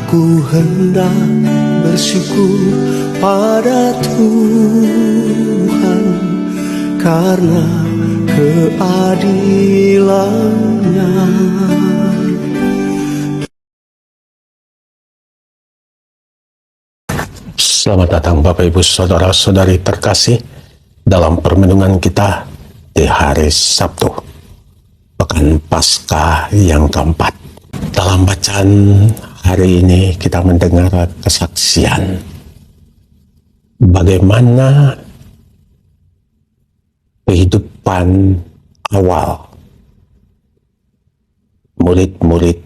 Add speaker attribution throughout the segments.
Speaker 1: Aku hendak bersyukur pada Tuhan karena keadilan-Nya.
Speaker 2: Selamat datang Bapak Ibu Saudara-saudari terkasih dalam permenungan kita di hari Sabtu, Pekan Paskah yang keempat. Dalam bacaan hari ini kita mendengar kesaksian bagaimana kehidupan awal murid-murid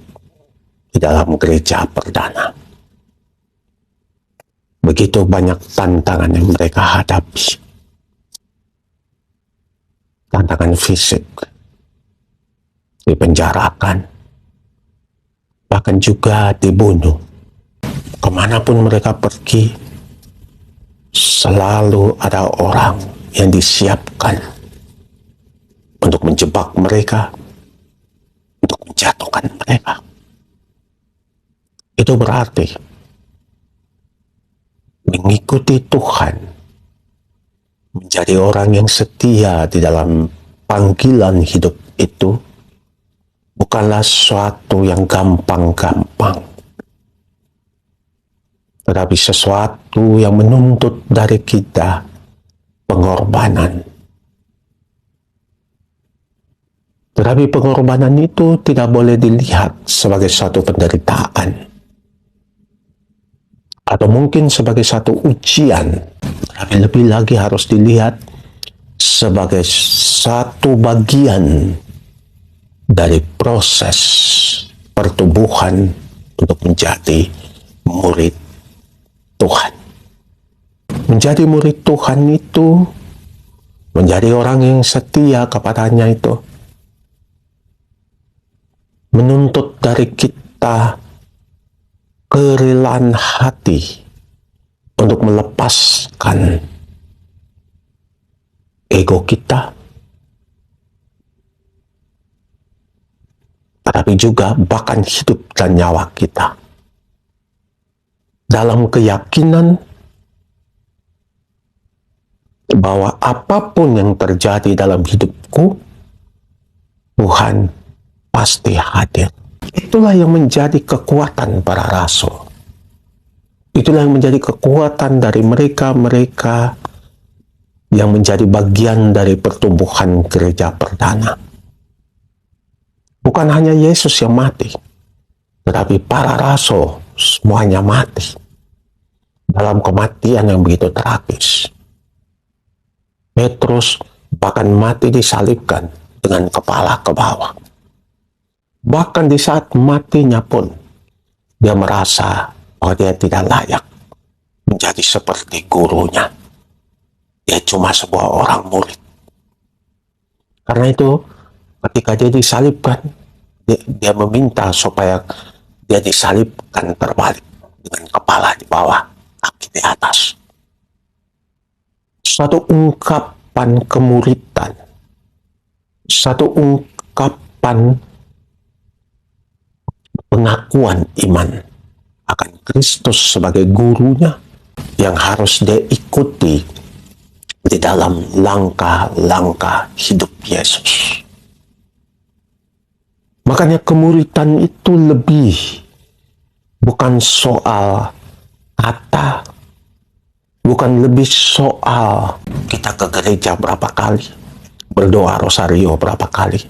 Speaker 2: di dalam gereja perdana. Begitu banyak tantangan yang mereka hadapi. Tantangan fisik, dipenjarakan, bahkan juga dibunuh. Kemanapun mereka pergi, selalu ada orang yang disiapkan untuk menjebak mereka, untuk menjatuhkan mereka. Itu berarti mengikuti Tuhan, menjadi orang yang setia di dalam panggilan hidup itu bukanlah sesuatu yang gampang-gampang, tetapi sesuatu yang menuntut dari kita pengorbanan. Tetapi pengorbanan itu tidak boleh dilihat sebagai suatu penderitaan atau mungkin sebagai satu ujian, tapi lebih lagi harus dilihat sebagai satu bagian dari proses pertumbuhan untuk menjadi murid Tuhan. Menjadi murid Tuhan itu, menjadi orang yang setia kepadanya itu, menuntut dari kita kerelaan hati untuk melepaskan ego kita, tetapi juga bahkan hidup dan nyawa kita, dalam keyakinan bahwa apapun yang terjadi dalam hidupku, Tuhan pasti hadir. Itulah yang menjadi kekuatan para rasul. Itulah yang menjadi kekuatan dari mereka-mereka yang menjadi bagian dari pertumbuhan gereja perdana. Bukan hanya Yesus yang mati, tetapi para rasul semuanya mati dalam kematian yang begitu tragis. Petrus bahkan mati disalibkan dengan kepala ke bawah. Bahkan di saat matinya pun, dia merasa bahwa dia tidak layak menjadi seperti gurunya. Dia cuma sebuah orang murid. Karena itu, ketika dia disalibkan, dia meminta supaya dia disalibkan terbalik dengan kepala di bawah, kaki di atas. Satu ungkapan kemuridan, satu ungkapan pengakuan iman akan Kristus sebagai gurunya yang harus dia ikuti di dalam langkah-langkah hidup Yesus. Makanya kemuridan itu lebih bukan soal kata, bukan lebih soal kita ke gereja berapa kali, berdoa rosario berapa kali,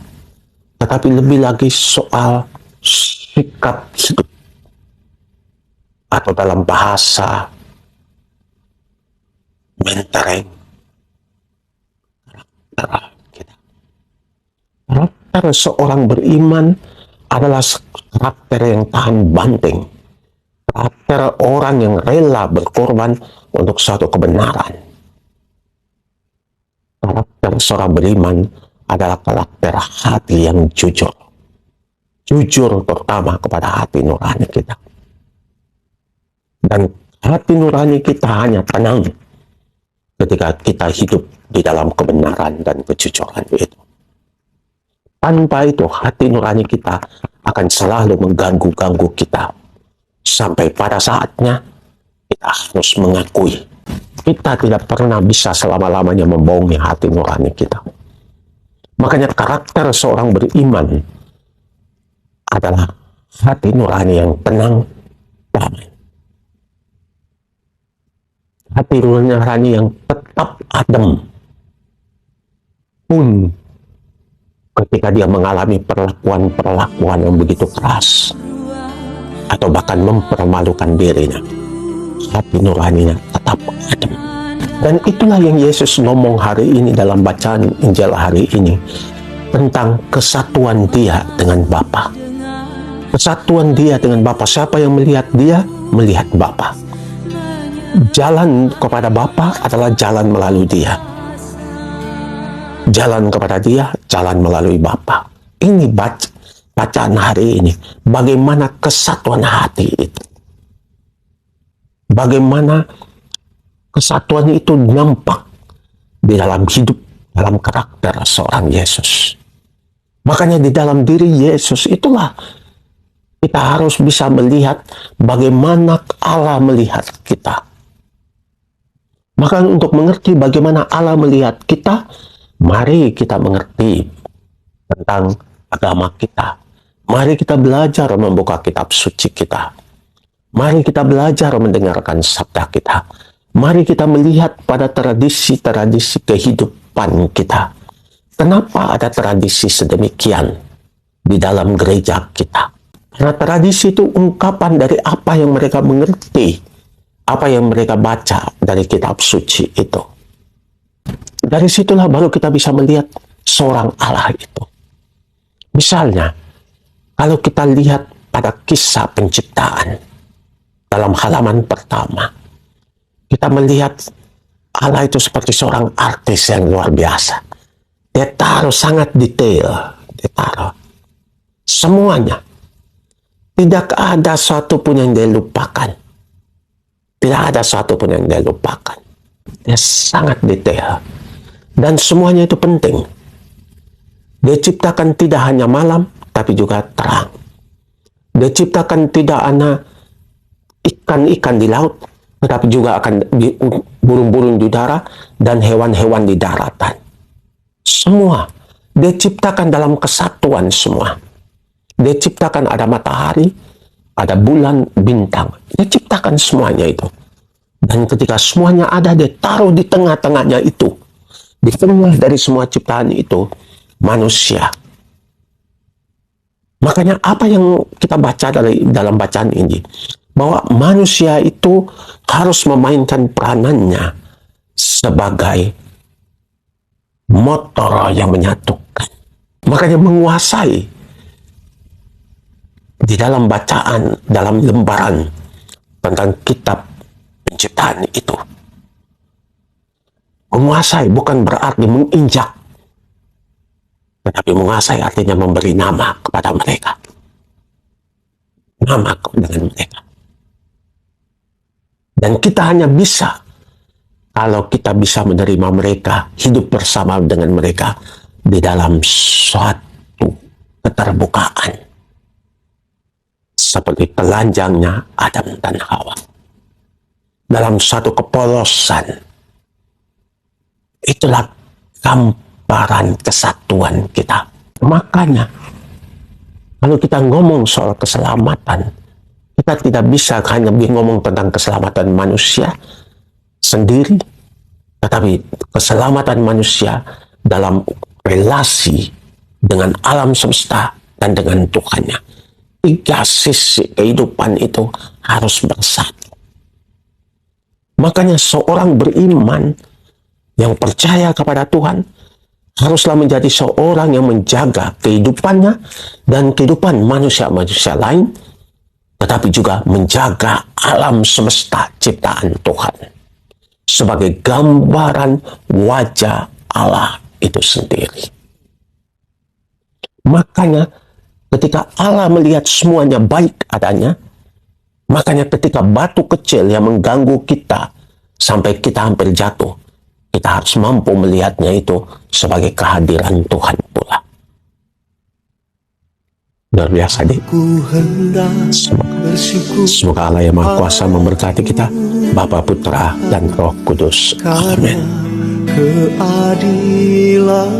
Speaker 2: tetapi lebih lagi soal sikap hidup, atau dalam bahasa mentoring kita. Karakter seorang beriman adalah karakter yang tahan banting, karakter orang yang rela berkorban untuk suatu kebenaran. Karakter seorang beriman adalah karakter hati yang jujur. Jujur terutama kepada hati nurani kita. Dan hati nurani kita hanya tenang ketika kita hidup di dalam kebenaran dan kejujuran itu. Tanpa itu, hati nurani kita akan selalu mengganggu-ganggu kita Sampai pada saatnya kita harus mengakui kita tidak pernah bisa selama-lamanya membohongi hati nurani kita. Makanya karakter seorang beriman adalah hati nurani yang tenang, damai. Hati nurani yang tetap adem pun ketika dia mengalami perlakuan yang begitu keras atau bahkan mempermalukan dirinya, hati nuraninya tetap adem. Dan itulah yang Yesus ngomong hari ini dalam bacaan Injil hari ini tentang kesatuan dia dengan Bapa. Kesatuan dia dengan Bapa. Siapa yang melihat dia, melihat Bapa. Jalan kepada Bapa adalah jalan melalui dia. Jalan kepada dia, jalan melalui Bapa. Ini bacaan hari ini. Bagaimana kesatuan hati itu. Bagaimana kesatuan itu nampak di dalam hidup, dalam karakter seorang Yesus. Makanya di dalam diri Yesus itulah kita harus bisa melihat bagaimana Allah melihat kita. Maka untuk mengerti bagaimana Allah melihat kita, mari kita mengerti tentang agama kita. Mari kita belajar membuka kitab suci kita. Mari kita belajar mendengarkan sabda kita. Mari kita melihat pada tradisi-tradisi kehidupan kita. Kenapa ada tradisi sedemikian di dalam gereja kita? Karena tradisi itu ungkapan dari apa yang mereka mengerti, apa yang mereka baca dari kitab suci itu. Dari situlah baru kita bisa melihat seorang Allah itu. Misalnya, kalau kita lihat pada kisah penciptaan dalam halaman pertama, kita melihat Allah itu seperti seorang artis yang luar biasa. Dia taruh sangat detail. Dia taruh semuanya. Tidak ada satu pun yang dia lupakan. Tidak ada satu pun yang dia lupakan. Dia sangat detail. Dan semuanya itu penting. Dia ciptakan tidak hanya malam, tapi juga terang. Dia ciptakan tidak hanya ikan-ikan di laut, tetapi juga akan burung-burung di udara dan hewan-hewan di daratan. Semua dia ciptakan dalam kesatuan semua. Dia ciptakan ada matahari, ada bulan, bintang. Dia ciptakan semuanya itu. Dan ketika semuanya ada, dia taruh di tengah-tengahnya itu. Di tengah dari semua ciptaan itu, manusia. Makanya apa yang kita baca dalam bacaan ini, bahwa manusia itu harus memainkan peranannya sebagai motor yang menyatukan. Makanya menguasai di dalam bacaan, dalam lembaran tentang kitab penciptaan itu. Menguasai bukan berarti menginjak, tetapi menguasai artinya memberi nama kepada mereka. Nama dengan mereka. Dan kita hanya bisa kalau kita bisa menerima mereka, hidup bersama dengan mereka di dalam suatu keterbukaan. Seperti telanjangnya Adam dan Hawa. Dalam satu kepolosan. Itulah gambaran kesatuan kita. Makanya, kalau kita ngomong soal keselamatan, kita tidak bisa hanya ngomong tentang keselamatan manusia sendiri, tetapi keselamatan manusia dalam relasi dengan alam semesta dan dengan Tuhannya. Tiga sisi kehidupan itu harus bersatu. Makanya seorang beriman yang percaya kepada Tuhan haruslah menjadi seorang yang menjaga kehidupannya dan kehidupan manusia-manusia lain, tetapi juga menjaga alam semesta ciptaan Tuhan sebagai gambaran wajah Allah itu sendiri. Makanya ketika Allah melihat semuanya baik adanya, makanya ketika batu kecil yang mengganggu kita sampai kita hampir jatuh, kita harus mampu melihatnya itu sebagai kehadiran Tuhan pula. Luar biasa deh.
Speaker 1: Ku hendak bersyukur
Speaker 2: Semoga Allah yang Maha Kuasa memberkati kita, Bapa, Putra, dan Roh Kudus.
Speaker 1: karena
Speaker 2: Amin.
Speaker 1: keadilan